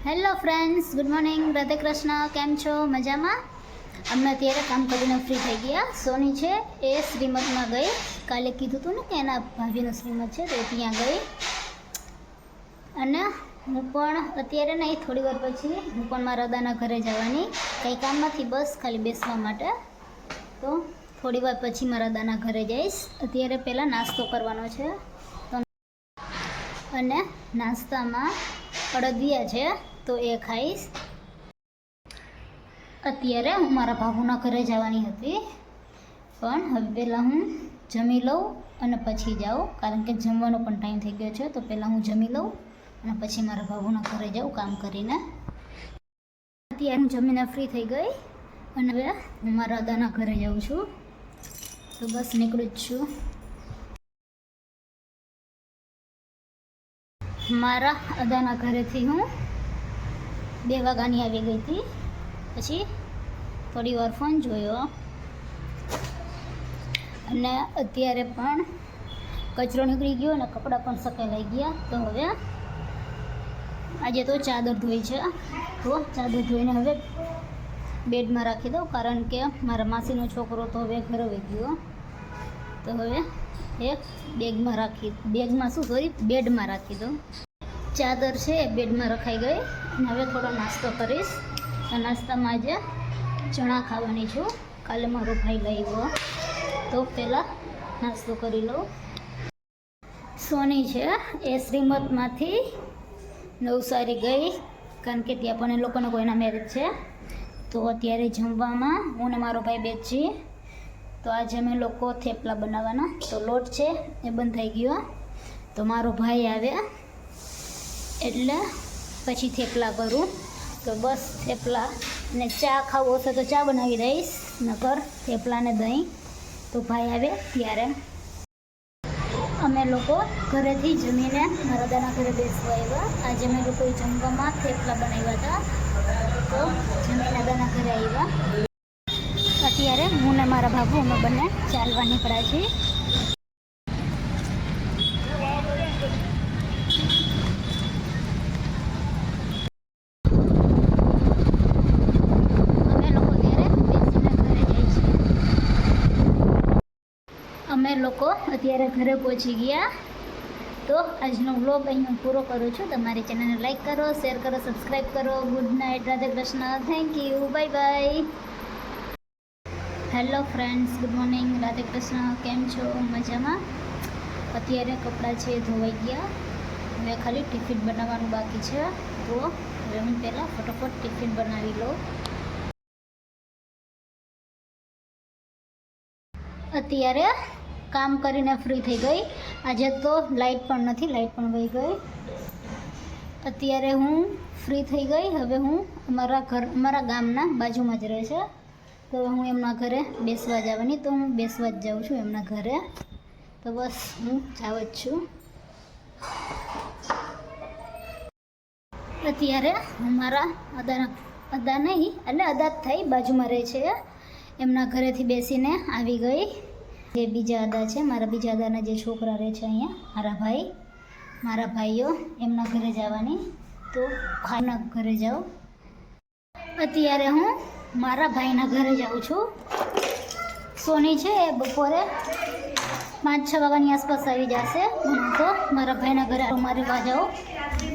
Hello friends, good morning. Radhe Krishna. કેમ છો? મજામાં? અમે અત્યારે કામ કરીને ફ્રી થઈ ગયા. સોની છે એ શ્રીમદમાં ગઈ. કાલે કીધું હતું ને કે એના ભાભીનું શ્રીમદ છે તો ત્યાં ગઈ. અને હું પણ અત્યારે નહીં, થોડી વાર પછી હું પણ મારા દાદાના ઘરે જવાની. કંઈ કામમાંથી બસ ખાલી બેસવા માટે. તો થોડી વાર પછી મારા દાદાના ઘરે જઈશ. અત્યારે પહેલાં નાસ્તો કરવાનો છે. અને નાસ્તામાં અડદિયા છે તો એ ખાઈશ. અત્યારે હું મારા ભાભુના ઘરે જવાની હતી, પણ હવે પહેલાં હું જમી લઉં અને પછી જાઉં, કારણ કે જમવાનો પણ ટાઈમ થઈ ગયો છે. તો પહેલાં હું જમી લઉં અને પછી મારા ભાભુના ઘરે જાઉં કામ કરીને. અત્યારે હું જમીને ફ્રી થઈ ગઈ અને હવે હું મારા દાદાના ઘરે જાઉં છું. તો બસ નીકળું જ છું. મારા દાદાના ઘરેથી હું 2 વાગ્યાની આવી ગઈ હતી. પછી થોડી વાર ફોન જોયો અને અત્યારે પણ કચરો નીકળી ગયો અને કપડાં પણ સકેલાઈ ગયા. તો હવે આજે તો ચાદર ધોઈ છે, તો ચાદર ધોઈને હવે બેડમાં રાખી દઉં, કારણ કે મારા માસીનો છોકરો તો હવે ઘરે વહી ગયો. તો હવે એક બેડમાં રાખી દઉં. ચાદર છે એ બેડમાં રખાઈ ગઈ. અને હવે થોડો નાસ્તો કરીશ. આ નાસ્તામાં આજે ચણા ખાવાની છું. કાલે મારો ભાઈ લાવ્યો, તો પહેલાં નાસ્તો કરી લઉં. સોની છે એ શ્રીમદમાંથી નવસારી ગઈ, કારણ કે ત્યાં પણ એ લોકોને કોઈના મેરેજ છે. તો અત્યારે જમવામાં હું ને મારો ભાઈ બેસી. તો આજે અમે લોકો થેપલા બનાવવાના. તો લોટ છે એ બંધ થઈ ગયો, તો મારો ભાઈ આવે એટલે પછી થેપલા કરું. તો બસ થેપલા ને ચા ખાવું હશે તો ચા બનાવી દઈશ, નકર થેપલા ને દહીં. તો ભાઈ આવે ત્યારે. અમે લોકો ઘરેથી જમીને મારા દાદાના ઘરે બેસવા આવ્યા. આજે અમે લોકોએ જમવામાં થેપલા બનાવ્યા હતા. તો જમીને દાદાના ઘરે આવ્યા. અત્યારે હું ને મારા બાબુ અમે બંને ચાલવા નીકળ્યા છીએ. અમે લોકો અત્યારે ઘરે પહોંચી ગયા. તો આજનો વ્લોગ અહીં પૂરો કરું છું. તમારી ચેનલને લાઈક કરો, શેર કરો, સબસ્ક્રાઈબ કરો. Good night. Radhe Krishna. Thank you. Bye bye. Hello friends, good morning. Radhe Krishna. કેમ છો? મજામાં? અત્યારે કપડાં છે ધોવાઈ ગયા. હવે ખાલી ટિફિન બનાવવાનું બાકી છે. તો હવે હું પહેલાં ફટાફટ ટિફિન બનાવી લઉં. અત્યારે કામ કરીને ફ્રી થઈ ગઈ. આજે તો લાઇટ પણ નથી, લાઇટ પણ વહી ગઈ. અત્યારે હું ફ્રી થઈ ગઈ. હવે હું અમારા ગામના બાજુમાં જ રહે છે, તો હું એમના ઘરે બેસવા જવાની. તો હું બેસવા જ જાઉં છું એમના ઘરે. તો બસ હું જાઉં જ છું. અત્યારે હું મારા અદા નહીં એટલે અદા થઈ બાજુમાં રહે છે એમના ઘરેથી બેસીને આવી ગઈ. જે બીજા અદા છે, મારા બીજા અદાના જે છોકરા રહે છે અહીંયા, મારા ભાઈઓ, એમના ઘરે જવાની. તો ભાઈના ઘરે જાઉં. અત્યારે હું મારા ભાઈના ઘરે જાઉં છું. સોની છે એ બપોરે 5-6 વાગ્યાની આસપાસ આવી જશે. હું તો મારા ભાઈના ઘરે મારી જાઉં.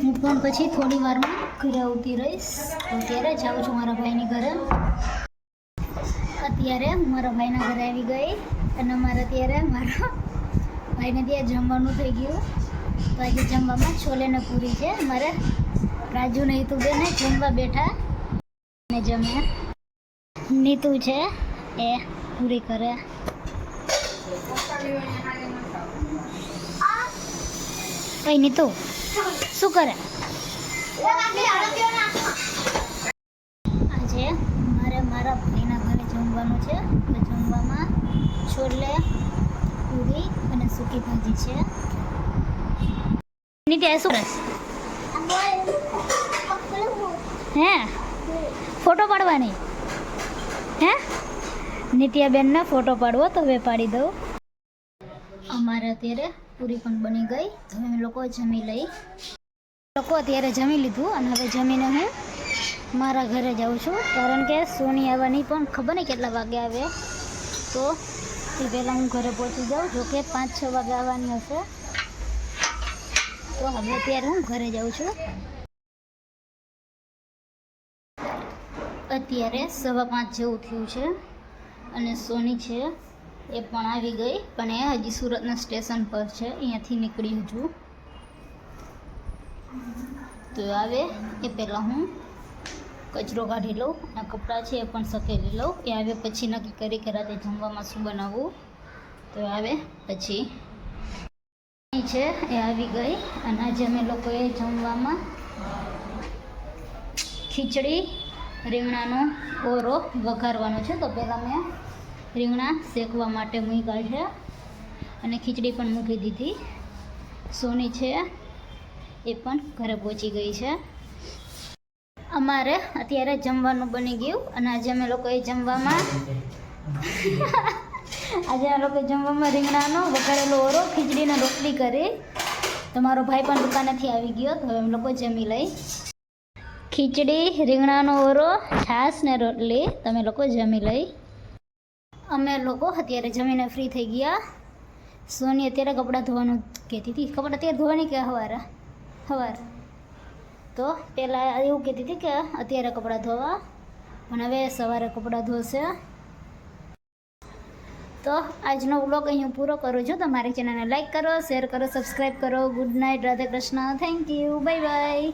હું પણ પછી થોડી વારમાં ઘરે આવતી રહીશ. અત્યારે જાઉં છું મારા ભાઈની ઘરે. અત્યારે હું મારા ભાઈના ઘરે આવી ગઈ અને મારા ભાઈને ત્યાં જમવાનું થઈ ગયું. તો આજે જમવામાં છોલે ને પૂરી છે. મારે રાજુ ને હિતુ બેને જમવા બેઠા ને જમે. નીતુ છે એ પૂરી કરે. કઈ નીતુ શું કરે? આજે મારા ભાઈના ઘરે જમવાનું છે. તો જમવામાં છોલે, પૂરી અને સૂકી ભાજી છે. નીત્યા શું કરે? હે ફોટો પાડવાની હે? નિત્યાબેનને ફોટો પાડવો તો હવે પાડી દઉં. અમારે અત્યારે પૂરી પણ બની ગઈ. તો અમે લોકો જમી લઈ. લોકો અત્યારે જમી લીધું અને હવે જમીને હું મારા ઘરે જાઉં છું, કારણ કે સોની આવવાની પણ ખબર નહીં કેટલા વાગે આવે, તો એ પહેલાં હું ઘરે પહોંચી જાઉં. જોકે 5-6 વાગે આવવાની હશે, તો હવે અત્યારે હું ઘરે જાઉં છું. અત્યારે 5:15 જેવું થયું છે અને સોની છે એ પણ આવી ગઈ, પણ એ હજી સુરતના સ્ટેશન પર છે, અહીંયાથી નીકળી છું. તો આવે એ પહેલાં હું કચરો કાઢી લઉં અને કપડાં છે એ પણ સકેલી લઉં. એ આવે પછી નક્કી કરી કે રાતે જમવામાં શું બનાવવું. તો આવે પછી છે એ આવી ગઈ અને આજે અમે લોકોએ જમવામાં ખીચડી રીંગણાનો ઓરો વઘારવાનો છે. તો પહેલાં મેં રીંગણા શેકવા માટે મૂક્યા છે અને ખીચડી પણ મૂકી દીધી. સોની છે એ પણ ઘરે પહોંચી ગઈ છે. અમારે અત્યારે જમવાનું બની ગયું અને આજે અમે લોકોએ જમવામાં રીંગણાનો વઘારેલો ઓરો ખીચડીને રોટલી કરી. તમારો ભાઈ પણ દુકાનેથી આવી ગયો, તો હવે અમે લોકો જમી લઈ. ખીચડી, રીંગણાનો ઓરો, છાશ ને રોટલી, તમે લોકો જમી લઈ. અમે લોકો અત્યારે જમીને ફ્રી થઈ ગયા. સોની અત્યારે કપડાં ધોવાનું કહેતી હતી. કપડાં અત્યારે ધોવાની કે સવાર તો પહેલાં એવું કહેતી હતી કે અત્યારે કપડાં ધોવા, પણ હવે સવારે કપડાં ધોશે. તો આજનો વ્લોગ અહીં પૂરો કરું છું. તમારી ચેનલને લાઈક કરો, શેર કરો, સબસ્ક્રાઈબ કરો. Good night, Radhe Krishna, thank you, bye bye.